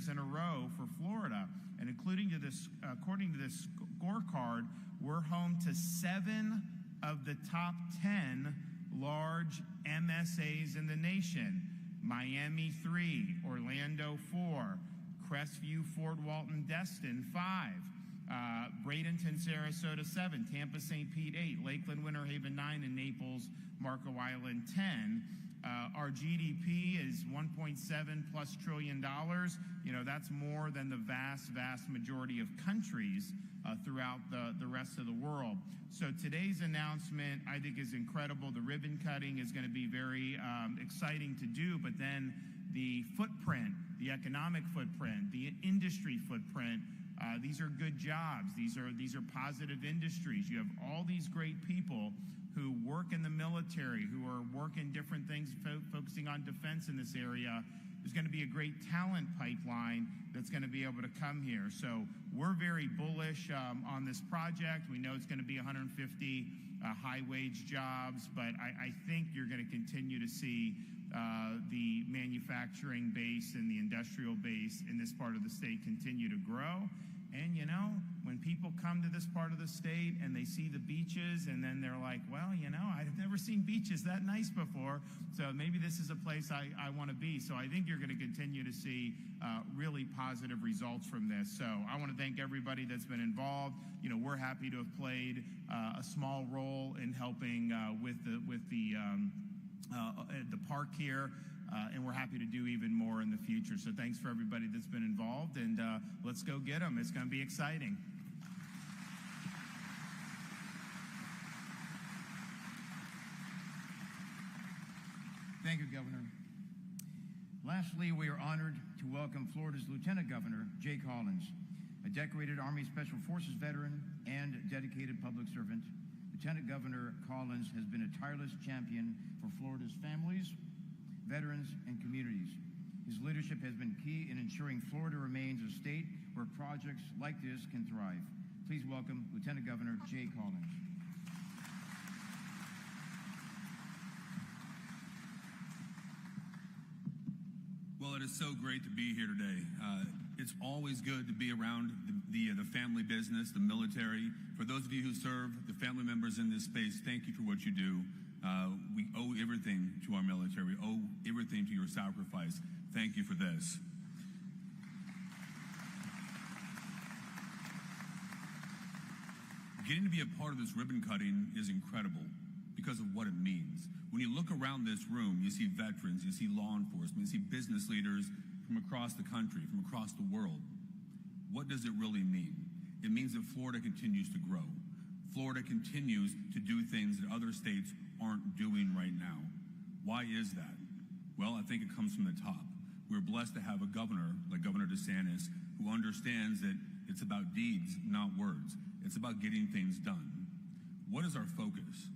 years in a row for Florida. And according to this scorecard, we're home to 7 of the top 10 large MSAs in the nation. Miami 3, Orlando 4, Crestview, Fort Walton, Destin 5, Bradenton, Sarasota 7, Tampa, St. Pete 8, Lakeland, Winter Haven 9, and Naples, Marco Island 10. Our GDP is $1.7+ trillion. You know, that's more than the vast majority of countries throughout the rest of the world. So today's announcement, I think, is incredible. The ribbon cutting is going to be very exciting to do, but then the footprint, the economic footprint, the industry footprint, these are good jobs. These are positive industries. You have all these great people who work in the military, who are working different things, focusing on defense in this area. There's going to be a great talent pipeline that's going to be able to come here. So we're very bullish on this project. We know it's going to be 150 high-wage jobs, but I think you're going to continue to see the manufacturing base and the industrial base in this part of the state continue to grow. And, you know, when people come to this part of the state and they see the beaches and then they're like, well, you know, I've never seen beaches that nice before, so maybe this is a place I want to be. So I think you're going to continue to see really positive results from this. So I want to thank everybody that's been involved. You know, we're happy to have played a small role in helping with the park here. And we're happy to do even more in the future. So thanks for everybody that's been involved, and let's go get them. It's going to be exciting. Thank you, Governor. Lastly, we are honored to welcome Florida's Lieutenant Governor, Jay Collins, a decorated Army Special Forces veteran and dedicated public servant. Lieutenant Governor Collins has been a tireless champion for Florida's families, veterans, and communities. His leadership has been key in ensuring Florida remains a state where projects like this can thrive. Please welcome Lieutenant Governor Jay Collins. Well, it is so great to be here today. It's always good to be around the family business, the military. For those of you who serve, the family members in this space, thank you for what you do. We owe everything to our military. We owe everything to your sacrifice. Thank you for this. Getting to be a part of this ribbon cutting is incredible because of what it means. When you look around this room, you see veterans, you see law enforcement, you see business leaders from across the country, from across the world. What does it really mean? It means that Florida continues to grow. Florida continues to do things that other states aren't doing right now. Why is that? Well, I think it comes from the top. We're blessed to have a governor like Governor DeSantis who understands that it's about deeds, not words. It's about getting things done. What is our focus?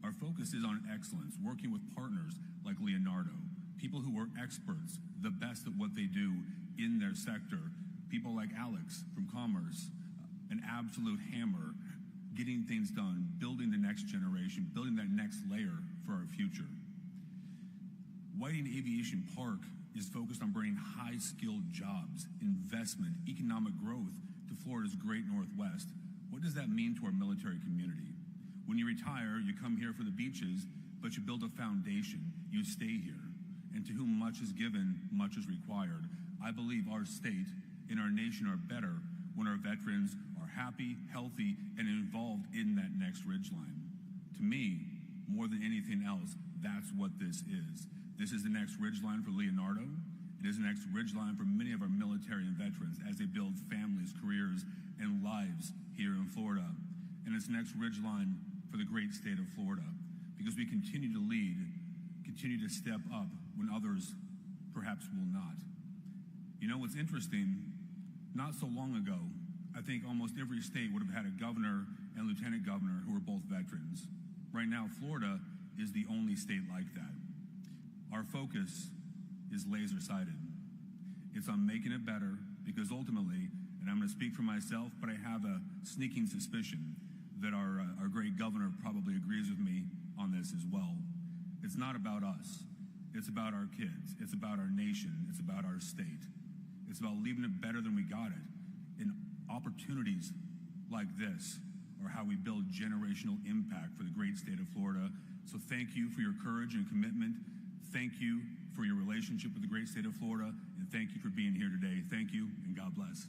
Our focus is on excellence, working with partners like Leonardo, people who are experts, the best at what they do in their sector, people like Alex from Commerce, an absolute hammer, getting things done, building the next generation, building that next layer for our future. Whiting Aviation Park is focused on bringing high-skilled jobs, investment, economic growth to Florida's great Northwest. What does that mean to our military community? When you retire, you come here for the beaches, but you build a foundation. You stay here. And to whom much is given, much is required. I believe our state and our nation are better when our veterans are happy, healthy, and involved in that next ridgeline. To me, more than anything else, that's what this is. This is the next ridgeline for Leonardo. It is the next ridgeline for many of our military and veterans as they build families, careers, and lives here in Florida. And it's the next ridgeline for the great state of Florida, because we continue to lead, continue to step up when others perhaps will not. You know what's interesting? Not so long ago, I think almost every state would have had a governor and lieutenant governor who were both veterans. Right now, Florida is the only state like that. Our focus is laser-sighted. It's on making it better, because ultimately, and I'm going to speak for myself, but I have a sneaking suspicion that our great governor probably agrees with me on this as well. It's not about us. It's about our kids. It's about our nation. It's about our state. It's about leaving it better than we got it. And opportunities like this are how we build generational impact for the great state of Florida. So thank you for your courage and commitment. Thank you for your relationship with the great state of Florida. And thank you for being here today. Thank you, and God bless.